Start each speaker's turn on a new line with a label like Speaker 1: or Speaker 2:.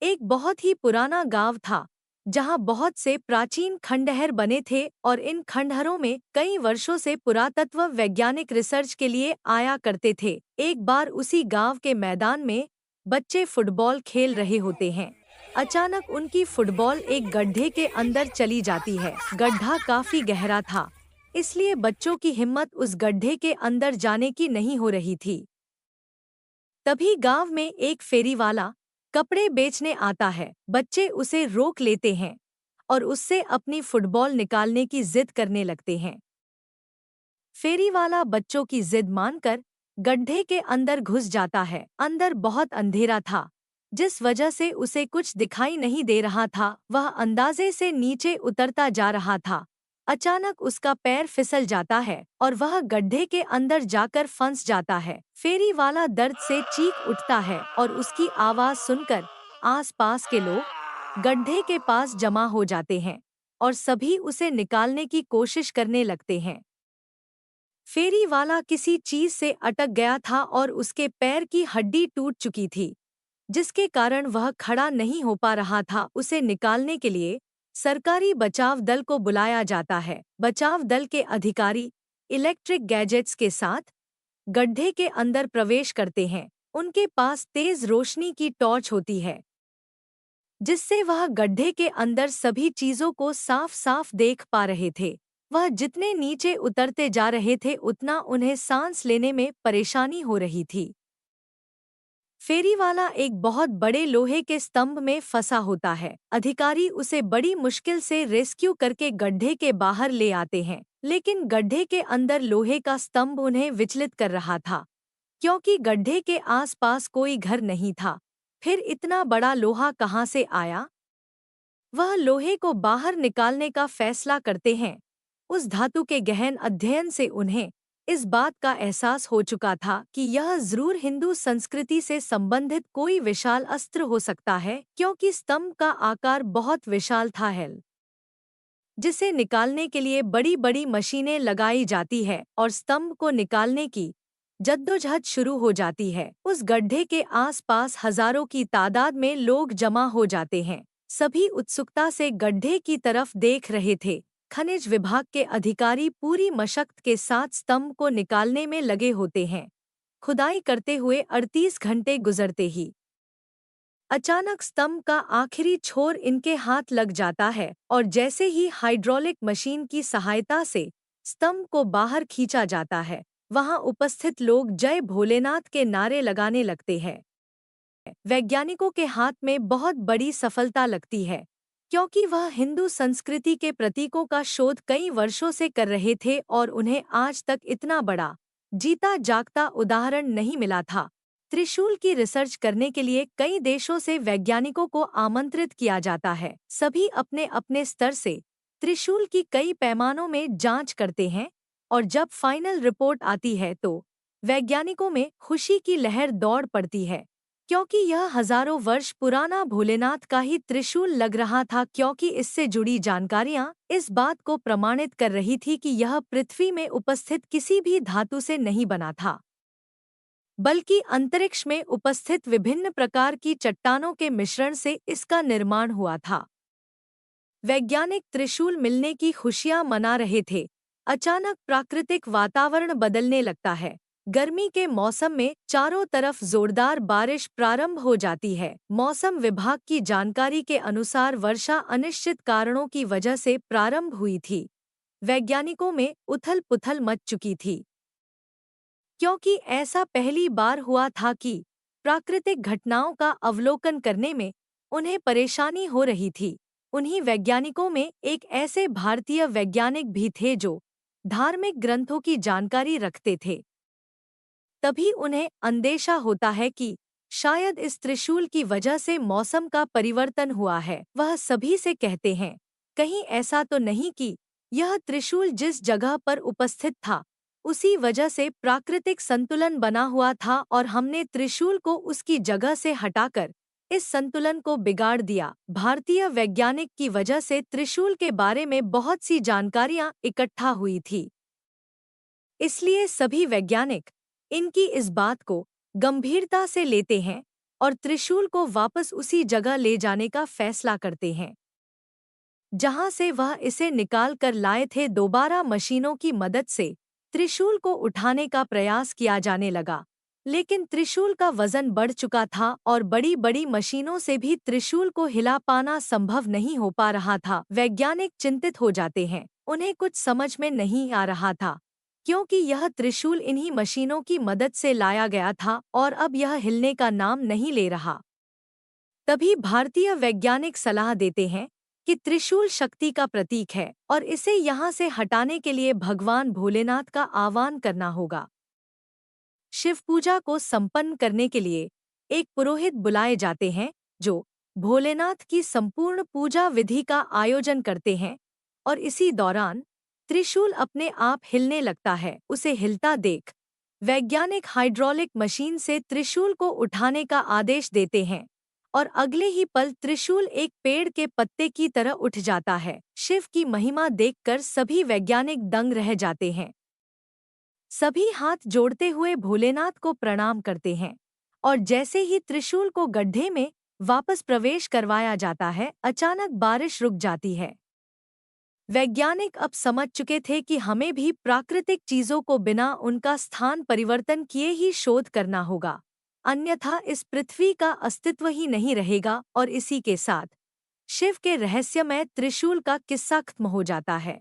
Speaker 1: एक बहुत ही पुराना गांव था जहां बहुत से प्राचीन खंडहर बने थे और इन खंडहरों में कई वर्षों से पुरातत्व वैज्ञानिक रिसर्च के लिए आया करते थे। एक बार उसी गांव के मैदान में बच्चे फुटबॉल खेल रहे होते हैं। अचानक उनकी फुटबॉल एक गड्ढे के अंदर चली जाती है। गड्ढा काफी गहरा था, इसलिए बच्चों की हिम्मत उस गड्ढे के अंदर जाने की नहीं हो रही थी। तभी गांव में एक फेरी वाला कपड़े बेचने आता है। बच्चे उसे रोक लेते हैं और उससे अपनी फुटबॉल निकालने की जिद करने लगते हैं। फेरी वाला बच्चों की जिद मानकर गड्ढे के अंदर घुस जाता है। अंदर बहुत अंधेरा था, जिस वजह से उसे कुछ दिखाई नहीं दे रहा था। वह अंदाजे से नीचे उतरता जा रहा था। अचानक उसका पैर फिसल जाता है और वह गड्ढे के अंदर जाकर फंस जाता है। फेरी वाला दर्द से चीख उठता है और उसकी आवाज सुनकर आसपास के लोग गड्ढे के पास जमा हो जाते हैं और सभी उसे निकालने की कोशिश करने लगते हैं। फेरी वाला किसी चीज से अटक गया था और उसके पैर की हड्डी टूट चुकी थी, जिसके कारण वह खड़ा नहीं हो पा रहा था। उसे निकालने के लिए सरकारी बचाव दल को बुलाया जाता है। बचाव दल के अधिकारी इलेक्ट्रिक गैजेट्स के साथ गड्ढे के अंदर प्रवेश करते हैं। उनके पास तेज रोशनी की टॉर्च होती है, जिससे वह गड्ढे के अंदर सभी चीजों को साफ साफ देख पा रहे थे। वह जितने नीचे उतरते जा रहे थे उतना उन्हें सांस लेने में परेशानी हो रही थी। फेरी वाला एक बहुत बड़े लोहे के स्तंभ में फंसा होता है। अधिकारी उसे बड़ी मुश्किल से रेस्क्यू करके गड्ढे के बाहर ले आते हैं, लेकिन गड्ढे के अंदर लोहे का स्तंभ उन्हें विचलित कर रहा था, क्योंकि गड्ढे के आसपास कोई घर नहीं था। फिर इतना बड़ा लोहा कहाँ से आया? वह लोहे को बाहर निकालने का फैसला करते हैं। उस धातु के गहन अध्ययन से उन्हें इस बात का एहसास हो चुका था कि यह जरूर हिंदू संस्कृति से संबंधित कोई विशाल अस्त्र हो सकता है, क्योंकि स्तंभ का आकार बहुत विशाल था जिसे निकालने के लिए बड़ी बड़ी मशीनें लगाई जाती है और स्तंभ को निकालने की जद्दोजहद शुरू हो जाती है। उस गड्ढे के आसपास हजारों की तादाद में लोग जमा हो जाते हैं। सभी उत्सुकता से गड्ढे की तरफ देख रहे थे। खनिज विभाग के अधिकारी पूरी मशक्कत के साथ स्तंभ को निकालने में लगे होते हैं। खुदाई करते हुए 38 घंटे गुजरते ही अचानक स्तंभ का आखिरी छोर इनके हाथ लग जाता है और जैसे ही हाइड्रोलिक मशीन की सहायता से स्तंभ को बाहर खींचा जाता है, वहां उपस्थित लोग जय भोलेनाथ के नारे लगाने लगते हैं। वैज्ञानिकों के हाथ में बहुत बड़ी सफलता लगती है, क्योंकि वह हिंदू संस्कृति के प्रतीकों का शोध कई वर्षों से कर रहे थे और उन्हें आज तक इतना बड़ा जीता जागता उदाहरण नहीं मिला था। त्रिशूल की रिसर्च करने के लिए कई देशों से वैज्ञानिकों को आमंत्रित किया जाता है। सभी अपने अपने स्तर से त्रिशूल की कई पैमानों में जांच करते हैं और जब फाइनल रिपोर्ट आती है तो वैज्ञानिकों में खुशी की लहर दौड़ पड़ती है, क्योंकि यह हजारों वर्ष पुराना भोलेनाथ का ही त्रिशूल लग रहा था। क्योंकि इससे जुड़ी जानकारियां इस बात को प्रमाणित कर रही थी कि यह पृथ्वी में उपस्थित किसी भी धातु से नहीं बना था, बल्कि अंतरिक्ष में उपस्थित विभिन्न प्रकार की चट्टानों के मिश्रण से इसका निर्माण हुआ था। वैज्ञानिक त्रिशूल मिलने की खुशियां मना रहे थे। अचानक प्राकृतिक वातावरण बदलने लगता है। गर्मी के मौसम में चारों तरफ जोरदार बारिश प्रारंभ हो जाती है। मौसम विभाग की जानकारी के अनुसार वर्षा अनिश्चित कारणों की वजह से प्रारंभ हुई थी। वैज्ञानिकों में उथल-पुथल मच चुकी थी, क्योंकि ऐसा पहली बार हुआ था कि प्राकृतिक घटनाओं का अवलोकन करने में उन्हें परेशानी हो रही थी। उन्हीं वैज्ञानिकों में एक ऐसे भारतीय वैज्ञानिक भी थे जो धार्मिक ग्रंथों की जानकारी रखते थे। तभी उन्हें अंदेशा होता है कि शायद इस त्रिशूल की वजह से मौसम का परिवर्तन हुआ है। वह सभी से कहते हैं, कहीं ऐसा तो नहीं कि यह त्रिशूल जिस जगह पर उपस्थित था उसी वजह से प्राकृतिक संतुलन बना हुआ था और हमने त्रिशूल को उसकी जगह से हटाकर इस संतुलन को बिगाड़ दिया। भारतीय वैज्ञानिक की वजह से त्रिशूल के बारे में बहुत सी जानकारियां इकट्ठा हुई थी, इसलिए सभी वैज्ञानिक इनकी इस बात को गंभीरता से लेते हैं। और त्रिशूल को वापस उसी जगह ले जाने का फैसला करते हैं जहां से वह इसे निकाल कर लाए थे। दोबारा मशीनों की मदद से त्रिशूल को उठाने का प्रयास किया जाने लगा, लेकिन त्रिशूल का वजन बढ़ चुका था और बड़ी बड़ी मशीनों से भी त्रिशूल को हिला पाना संभव नहीं हो पा रहा था। वैज्ञानिक चिंतित हो जाते हैं, उन्हें कुछ समझ में नहीं आ रहा था, क्योंकि यह त्रिशूल इन्हीं मशीनों की मदद से लाया गया था और अब यह हिलने का नाम नहीं ले रहा। तभी भारतीय वैज्ञानिक सलाह देते हैं कि त्रिशूल शक्ति का प्रतीक है और इसे यहाँ से हटाने के लिए भगवान भोलेनाथ का आह्वान करना होगा। शिव पूजा को संपन्न करने के लिए एक पुरोहित बुलाए जाते हैं जो भोलेनाथ की संपूर्ण पूजा विधि का आयोजन करते हैं और इसी दौरान त्रिशूल अपने आप हिलने लगता है। उसे हिलता देख वैज्ञानिक हाइड्रोलिक मशीन से त्रिशूल को उठाने का आदेश देते हैं और अगले ही पल त्रिशूल एक पेड़ के पत्ते की तरह उठ जाता है। शिव की महिमा देखकर सभी वैज्ञानिक दंग रह जाते हैं। सभी हाथ जोड़ते हुए भोलेनाथ को प्रणाम करते हैं और जैसे ही त्रिशूल को गड्ढे में वापस प्रवेश करवाया जाता है, अचानक बारिश रुक जाती है। वैज्ञानिक अब समझ चुके थे कि हमें भी प्राकृतिक चीजों को बिना उनका स्थान परिवर्तन किए ही शोध करना होगा, अन्यथा इस पृथ्वी का अस्तित्व ही नहीं रहेगा। और इसी के साथ शिव के रहस्यमय त्रिशूल का किस्सा खत्म हो जाता है।